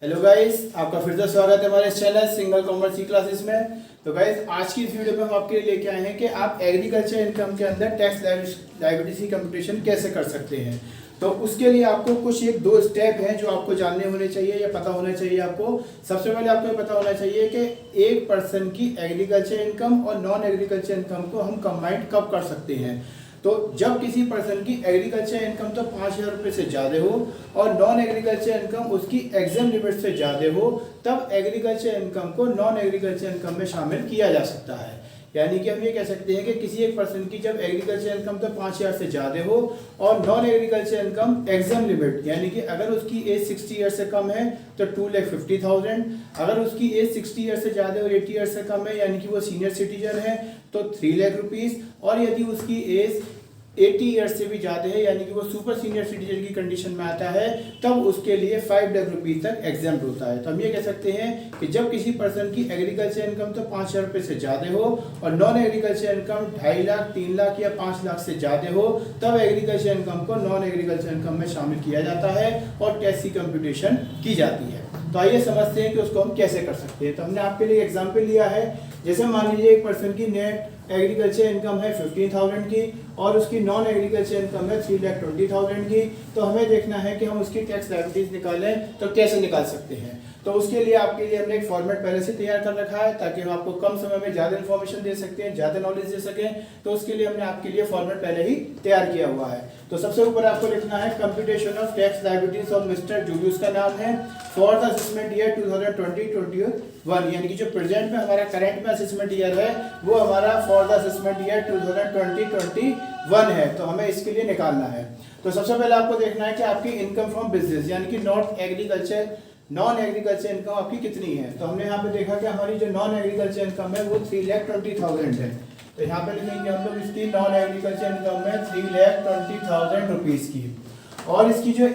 Hello guys, आपका फिर से स्वागत है हमारे इस चैनल सिंगल कॉमर्स ई क्लासेस में। तो गाइस, आज की इस वीडियो में हम आपके लिए लेके आए हैं कि आप एग्रीकल्चर इनकम के अंदर टैक्स लायबिलिटी की कंप्यूटेशन कैसे कर सकते हैं। तो उसके लिए आपको कुछ एक दो स्टेप हैं जो आपको जानने होने चाहिए या पता होना चाहिए। आपको सबसे पहले आपको पता होना चाहिए कि एक पर्सन की एग्रीकल्चर इनकम और नॉन एग्रीकल्चर इनकम को हम कंबाइंड कब कर सकते हैं। तो जब किसी पर्सन की एग्रीकल्चर इनकम तो 5,000 रुपये से ज़्यादा हो और नॉन एग्रीकल्चर इनकम उसकी एग्जाम लिमिट से ज़्यादा हो, तब एग्रीकल्चर इनकम को नॉन एग्रीकल्चर इनकम में शामिल किया जा सकता है। यानी कि हम ये कह सकते हैं कि किसी एक पर्सन की जब एग्रीकल्चर इनकम तो 5,000 से ज़्यादा हो और non agriculture income exam limit, यानी कि अगर उसकी एज 60 ईयर से कम है तो 2,50,000, अगर उसकी एज 60 ईयर से ज़्यादा और 80 ईयर से कम है यानी कि वो सीनियर सिटीजन है तो 3 लाख रुपीज़, और यदि उसकी एज 80 ईयर्स से भी ज़्यादा है यानी कि वो सुपर सीनियर सिटीजन की कंडीशन में आता है, तब उसके लिए 5 लाख रुपीज़ तक एग्जाम्प्ट होता है। तो हम ये कह सकते हैं कि जब किसी पर्सन की एग्रीकल्चर इनकम तो 5,000 रुपये से ज़्यादा हो और non agriculture income 2.5 lakh, 3 lakh या 5 लाख से ज़्यादा हो, तब एग्रीकल्चर इनकम को नॉन एग्रीकल्चर इनकम में शामिल किया जाता है और टैक्स की कंप्यूटेशन की जाती है। तो आइए समझते हैं कि उसको हम कैसे कर सकते हैं। तो हमने आपके लिए एग्जाम्पल लिया है। जैसे मान लीजिए एक पर्सन की नेट एग्रीकल्चर इनकम है 15,000 की और उसकी नॉन एग्रीकल्चर इनकम है 3,20,000 की। तो हमें देखना है कि हम उसकी टैक्स लायबिलिटीज निकालें तो कैसे निकाल सकते हैं। तो उसके लिए आपके लिए हमने एक फॉर्मेट पहले से तैयार कर रखा है ताकि हम आपको कम समय में ज़्यादा इन्फॉर्मेशन दे सकते हैं, ज़्यादा नॉलेज दे सकें। तो उसके लिए हमने आपके लिए फॉर्मेट पहले ही तैयार किया हुआ है। तो सबसे ऊपर आपको लिखना है computation of tax liabilities of mister Julius का नाम है फॉर द असेसमेंट ईयर 2020-21, यानी कि जो प्रेजेंट में हमारा करंट में असेसमेंट ईयर है वो हमारा फॉर द असेसमेंट ईयर 2020-21 है। तो हमें इसके लिए निकालना है। तो सबसे पहले आपको देखना है कि आपकी इनकम फ्रॉम बिजनेस यानी कि नॉन एग्रीकल्चर इनकम आपकी कितनी है। तो हमने यहाँ पे देखा कि हमारी जो नॉन एग्रीकल्चर इनकम है वो 3,20,000 है। तो यहाँ पे लिखेंगे हम लोग इसकी नॉन एग्रीकल्चर इनकम है 3,20,000 रुपीज़ की, और इसकी जो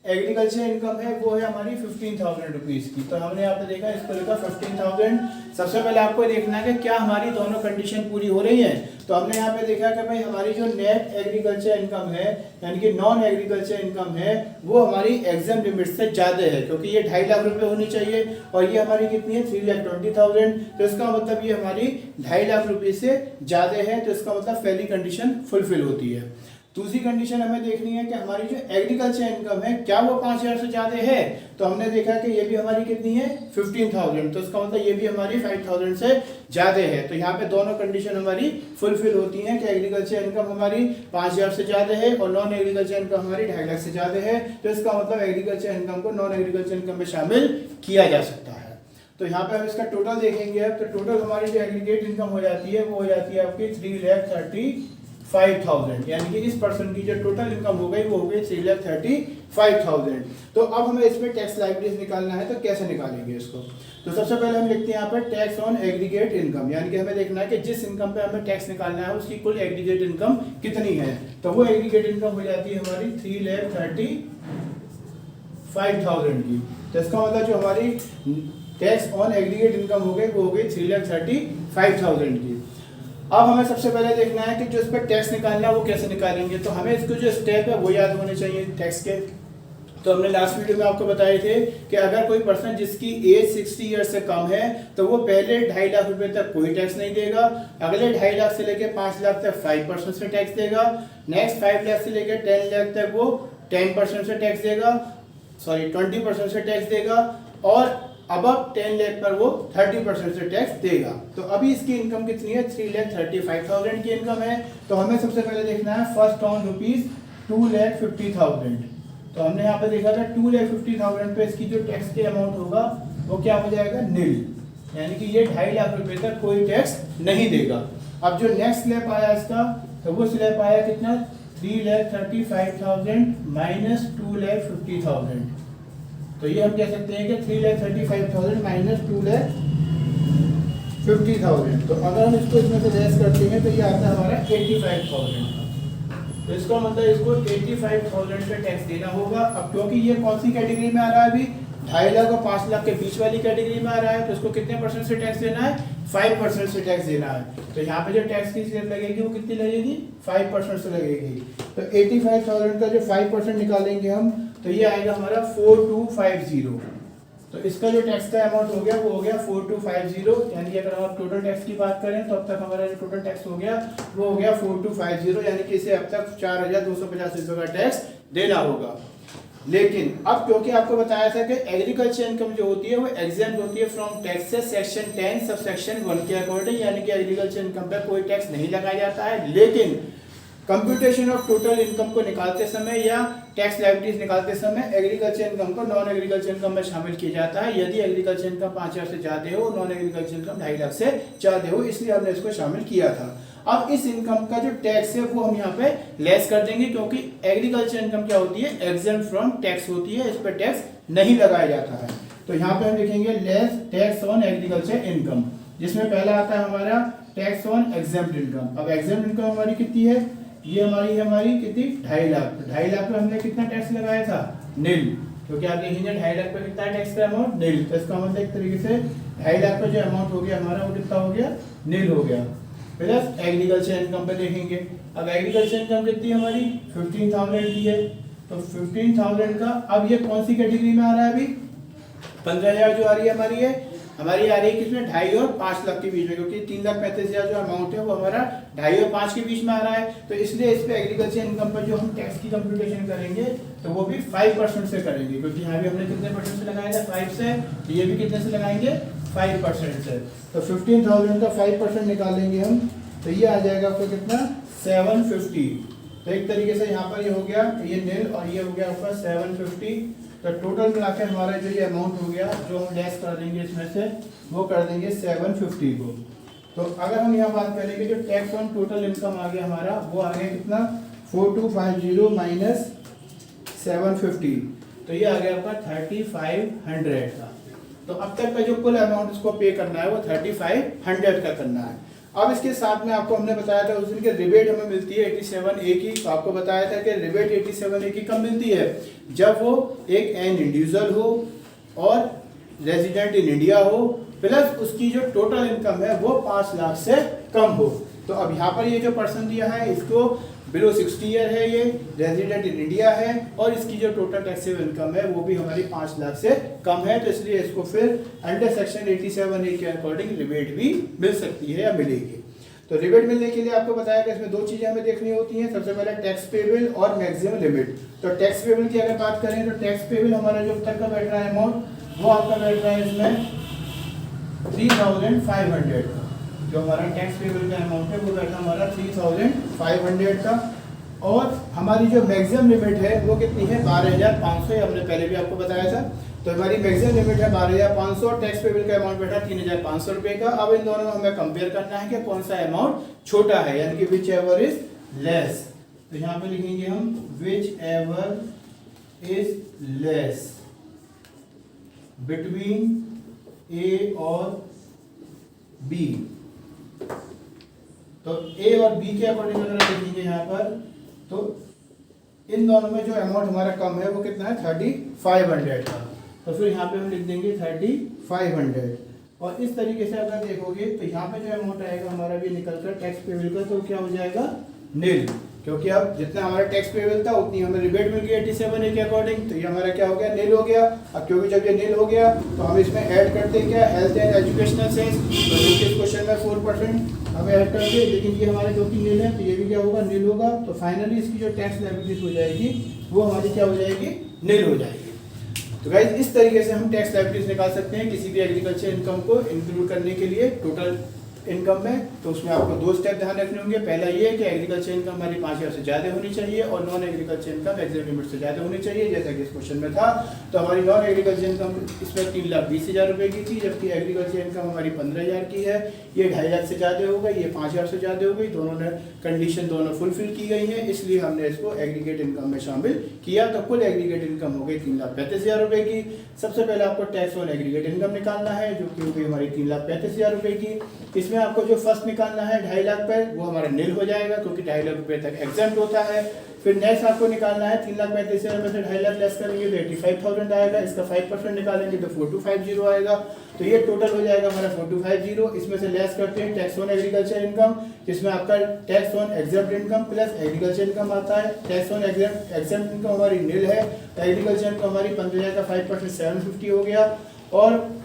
एग्रीकल्चर इनकम है वो है हमारी 15,000 रुपीज़ की। तो हमने यहाँ पे देखा, इसको लिखा 15,000। सबसे पहले आपको देखना है कि क्या हमारी दोनों कंडीशन पूरी हो रही है। तो हमने यहाँ पे देखा कि भाई हमारी जो नेट एग्रीकल्चर इनकम है यानी कि नॉन एग्रीकल्चर इनकम है वो हमारी एग्जाम लिमिट से ज़्यादा है, क्योंकि ये 2.5 लाख रुपए होनी चाहिए और ये हमारी कितनी है 3,20,000। तो इसका मतलब ये हमारी 2.5 लाख रुपए से ज़्यादा है। तो इसका मतलब पहली कंडीशन फुलफिल होती है। दूसरी कंडीशन हमें देखनी है कि हमारी जो एग्रीकल्चर इनकम है क्या वो 5,000 से ज़्यादा है। तो हमने देखा कि ये भी हमारी कितनी है 15,000। तो इसका मतलब ये भी हमारी 5,000 से ज़्यादा है। तो यहाँ पे दोनों कंडीशन हमारी फुलफिल होती हैं कि एग्रीकल्चर इनकम हमारी 5,000 से ज़्यादा है और नॉन एग्रीकल्चर इनकम हमारी 2.5 लाख से ज़्यादा है। तो इसका मतलब एग्रीकल्चर इनकम को नॉन एग्रीकल्चर इनकम में शामिल किया जा सकता है। तो यहाँ पे हम इसका टोटल देखेंगे। अब तो टोटल हमारी जो एग्रीगेट इनकम हो जाती है वो हो जाती है आपकी 3,35,000, यानी कि इस पर्सन की जो टोटल इनकम हो गई वो हो गई 3,35,000। तो अब हमें इसमें टैक्स लायबिलिटीज निकालना है। तो कैसे निकालेंगे इसको। तो सबसे पहले हम लिखते हैं यहाँ पर टैक्स ऑन एग्रीगेट इनकम, यानी कि हमें देखना है कि जिस इनकम पे हमें टैक्स निकालना है उसकी कुल एग्रीगेट इनकम कितनी है। तो वो एग्रीगेट इनकम हो जाती है हमारी 3,35,000 की। तो इसका मतलब जो हमारी टैक्स ऑन एग्रीगेट इनकम हो गई वो हो गई 3,35,000 की। अब हमें सबसे पहले देखना है कि जो इस पर टैक्स निकालना है वो कैसे निकालेंगे। तो हमें इसको जो स्टेप है वो याद होने चाहिए टैक्स के। तो हमने लास्ट वीडियो में आपको बताए थे कि अगर कोई पर्सन जिसकी एज 60 ईयर से कम है तो वो पहले 2.5 लाख रुपए तक कोई टैक्स नहीं देगा, अगले 2.5 लाख से लेकर 5 लाख तक 5% से टैक्स देगा, नेक्स्ट 5 लाख से लेकर 10 लाख तक वो 10% से टैक्स देगा, 20% से टैक्स देगा, और अब 10 लाख पर वो 30% से टैक्स देगा। तो अभी इसकी इनकम कितनी है 3,35,000 की इनकम है। तो हमें सबसे पहले देखना है फर्स्ट ऑन रुपीज 2,50,000। तो हमने यहाँ पे देखा था 2,50,000 पे इसकी जो टैक्स के अमाउंट होगा वो क्या हो जाएगा निल, यानी कि ये 2.5 लाख रुपए तक कोई टैक्स नहीं देगा। अब जो नेक्स्ट स्लैब आया इसका तो वो स्लैब आया कितना 3,35,000 माइनस 2,50,000। तो ये हम कह सकते हैं कि 3,35,000 माइनस 2,50,000। तो अगर हम इसको इसमें से लेस करते हैं तो ये आता है हमारा 85,000। तो इसका मतलब इसको 85,000 का टैक्स देना होगा। अब क्योंकि ये कौन सी कैटेगरी में आ रहा है अभी 2.5 लाख और 5 लाख के बीच वाली कैटेगरी में आ रहा है, तो इसको कितने % से टैक्स देना है 5% से टैक्स देना है। तो यहाँ पे जो टैक्स की स्लैब लगेगी वो कितनी लगेगी 5% से लगेगी। तो 85,000 का जो 5% निकालेंगे हम तो ये आएगा हमारा 4,250। तो इसका जो टैक्स का अमाउंट हो गया वो हो गया 4250, यानी कि अगर हम टोटल टैक्स की बात करें तो अब तक हमारा जो टोटल टैक्स हो गया वो हो गया 4250, यानी कि इसे अब तक 4250 रुपये का टैक्स देना होगा। लेकिन अब क्योंकि आपको बताया था कि एग्रीकल्चर इनकम जो होती है वो एग्जेम्प्ट होती है from taxes section 10 sub section 1 के अकॉर्डिंग, यानी कि एग्रीकल्चर इनकम पर कोई टैक्स नहीं लगाया जाता है। लेकिन कंप्यूटेशन ऑफ टोटल इनकम को निकालते समय या टैक्स लायबिलिटीज निकालते समय एग्रीकल्चर इनकम को नॉन एग्रीकल्चर इनकम में शामिल किया जाता है यदि एग्रीकल्चर इनकम 5,000 से ज्यादा हो, नॉन एग्रीकल्चर इनकम 2.5 लाख से ज्यादा हो, इसलिए हमने इसको शामिल किया था। अब इस इनकम का जो टैक्स है वो हम यहाँ पे लेस कर देंगे, क्योंकि एग्रीकल्चर इनकम क्या होती है, एग्जेम्प्ट फ्रॉम टैक्स होती है, इस पर टैक्स नहीं लगाया जाता है। तो यहाँ पे हम लिखेंगे less tax on agriculture income, जिसमें पहला आता है हमारा टैक्स ऑन एग्जेम्प्ट इनकम। अब एग्जेम्प्ट इनकम हमारी कितनी है, ये हमारी कितनी 2.5 लाख। 2.5 लाख पे हमने कितना टैक्स लगाया था, नील, क्योंकि आप देखेंगे 2.5 लाख पे कितना टैक्स का अमाउंट, नील। तो इसका मतलब एक तरीके से 2.5 लाख पे जो अमाउंट हो गया हमारा वो कितना हो गया, नील हो गया। प्लस एग्रीकल्चर इनकम पे देखेंगे, अब एग्रीकल्चर इनकम कितनी हमारी 15,000 की है, तो 15,000 का अब ये कौन सी कैटेगरी में आ रहा है, अभी 15,000 जो आ रही है हमारी आ रही है किसमें, 2.5 और 5 लाख के बीच में, क्योंकि 3,35,000 जो अमाउंट है वो हमारा 2.5 और 5 के बीच में आ रहा है। तो इसलिए इस पे एग्रीकल्चर इनकम पर जो हम टैक्स की कंप्यूटेशन करेंगे तो वो भी 5% से करेंगे, क्योंकि यहाँ भी हमने कितने परसेंट से लगाया था, 5 से, तो ये भी कितने से लगाएंगे, 5% से। तो 15,000 का 5% निकालेंगे हम, तो ये आ जाएगा आपको कितना, 750। तो एक तरीके से यहाँ पर ये हो गया, ये नील और ये हो गया आपका 750। तो टोटल मिला के हमारा जो ये अमाउंट हो गया जो हम लेस कर देंगे इसमें से वो कर देंगे 750 को। तो अगर हम यहाँ बात करेंगे जो टैक्स ऑन टोटल इनकम आ गया हमारा वो आ गया कितना, 4250 माइनस 750, तो ये आ गया आपका 3500 का। तो अब तक का जो कुल अमाउंट इसको पे करना है वो 3500 का करना है। अब इसके साथ में आपको हमने बताया था उस दिन के रिबेट हमें मिलती है 87A की। तो आपको बताया था कि रिबेट 87A की कब मिलती है, जब वो एक एन इंडिविजुअल हो और रेजिडेंट इन इंडिया हो, प्लस उसकी जो टोटल इनकम है वो 5 लाख से कम हो। तो अब यहाँ पर ये जो पर्सन दिया है इसको बिलो 60 ईयर है, ये रेजिडेंट इन इंडिया है और इसकी जो टोटल टैक्सेबल इनकम है वो भी हमारी 5 लाख से कम है। तो इसलिए इसको फिर अंडर सेक्शन 87A के अकॉर्डिंग रिबेट भी मिल सकती है या मिलेगी। तो रिबेट मिलने के लिए आपको बताया कि इसमें 2 चीजें हमें देखनी होती हैं, सबसे पहले टैक्स पेबल और मैक्सिमम लिमिट। तो टैक्स पेबल की अगर बात करें तो टैक्स पेबल हमारा जो अब तक का बैठ रहा है अमाउंट वो आपका बैठ रहा है इसमें 3,500 का। जो हमारा टैक्स पेबल का अमाउंट है वो बैठा हमारा 3,500 का। और हमारी जो मैक्सिमम लिमिट है वो कितनी है, 12,500, हमने पहले भी आपको बताया था। तो हमारी मैक्सिमम लिमिट है 12,500, टैक्स पेबल का अमाउंट बैठा 3,500 रुपए का। अब इन दोनों में हमें कंपेयर करना है कि कौन सा अमाउंट छोटा है, यानी कि विच एवर इज लेस। तो यहाँ पे लिखेंगे हम whichever is less between A और बी। तो ए और बी के अकॉर्डिंग अगर देखेंगे यहाँ पर तो इन दोनों में जो अमाउंट हमारा कम है वो कितना है 3,500 का। तो फिर यहाँ पे हम लिख देंगे 3,500। और इस तरीके से अगर देखोगे तो यहाँ पे जो अमाउंट आएगा हमारा भी निकल कर टैक्स पेबल का तो क्या हो जाएगा, नील, क्योंकि अब जितना हमारा टैक्स पेबल था उतनी हमें रिबेट मिल गई 87A के अकॉर्डिंग। तो ये हमारा क्या हो गया, नील हो गया। अब क्योंकि जब ये नील हो गया तो हम इसमें ऐड करते हैं क्या, हेल्थ एंड एजुकेशनल सेस। तो इस क्वेश्चन में 4% हमें ऐड करके, लेकिन ये हमारे जो कि नील है तो ये भी क्या होगा, नील होगा। तो फाइनली इसकी जो टैक्स लायबिलिटीज हो जाएगी वो हमारी क्या हो जाएगी, नील हो जाएगी। तो गाइस इस तरीके से हम टैक्स लायबिलिटीज निकाल सकते हैं किसी भी एग्रीकल्चर इनकम को इंक्लूड करने के लिए टोटल इनकम में। तो उसमें आपको 2 स्टेप ध्यान रखने होंगे। पहला ये कि एग्रीकल्चर इनकम हमारी 5,000 से ज़्यादा होनी चाहिए और non agriculture income exempt limit से ज़्यादा होनी चाहिए, जैसा कि इस क्वेश्चन में था। तो हमारी नॉन एग्रीकल्चर इनकम इसमें 3,20,000 रुपये की थी, जबकि एग्रीकल्चर इनकम हमारी 15,000 की है। ये 2.5 लाख से ज़्यादा हो गई, ये 5,000 से ज़्यादा हो गई। दोनों ने कंडीशन दोनों फुलफिल की गई है, इसलिए हमने इसको एग्रीगेट इनकम में शामिल किया। तो कुल एग्रीगेट इनकम हो गई 3,35,000 रुपये की। सबसे पहले आपको टैक्स ऑन एग्रीगेट इनकम निकालना है, जो कि हो गई हमारी 3,35,000 रुपये की। इसमें आपको जो फर्स्ट निकालना है 2.5 लाख पर, वो हमारा नील हो जाएगा क्योंकि 2.5 लाख रुपए तक एग्जेम्प्ट होता है। फिर नेक्स्ट आपको निकालना है 3,35,000 में से 2.5 लाख लेस करेंगे तो 85,000 आएगा। इसका 5% निकालेंगे तो 4250 आएगा। तो ये टोटल हो जाएगा हमारा 4250। इसमें से लेस करते हैं टैक्स ऑन एग्रीकल्चर इनकम, जिसमें आपका tax on exempt income plus agriculture income आता है। टैक्स ऑन एग्जेम्प्ट इनकम हमारी नील है, तो एग्रीकल्चर इनकम हमारी 15,000 का 5% 750 हो गया। और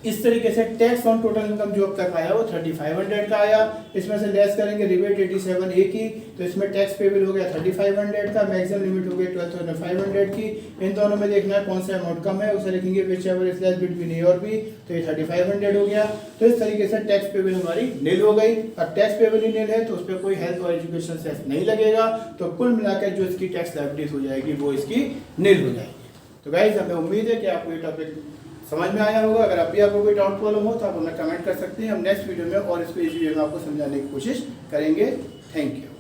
इस तरीके से टैक्स ऑन टोटल इनकम जो अब तक आया वो 3500 का आया। इसमें से लेस करेंगे रिबेट 87A की, तो इसमें टैक्स पेबल हो गया 3500 का, मैक्सिमम लिमिट हो गई 12,500 की। इन दोनों में देखना है कौन सा अमाउंट कम है, उसे लिखेंगे whichever is less between A और बी, तो ये 3500 हो गया। तो इस तरीके से टैक्स पेबल हमारी नील हो गई। अब टैक्स पेबल ही नील है तो उस पर कोई हेल्थ और एजुकेशन सेस नहीं लगेगा, तो कुल मिलाकर जो इसकी टैक्स लायबिलिटीज हो जाएगी वो इसकी नील हो जाएगी। तो गाइस हमें उम्मीद है कि आपको ये टॉपिक समझ में आया होगा। अगर अभी आपको कोई डाउट प्रॉब्लम हो तो आप हमें कमेंट कर सकते हैं, हम नेक्स्ट वीडियो में और इसको इजी वे में आपको समझाने की कोशिश करेंगे। Thank you.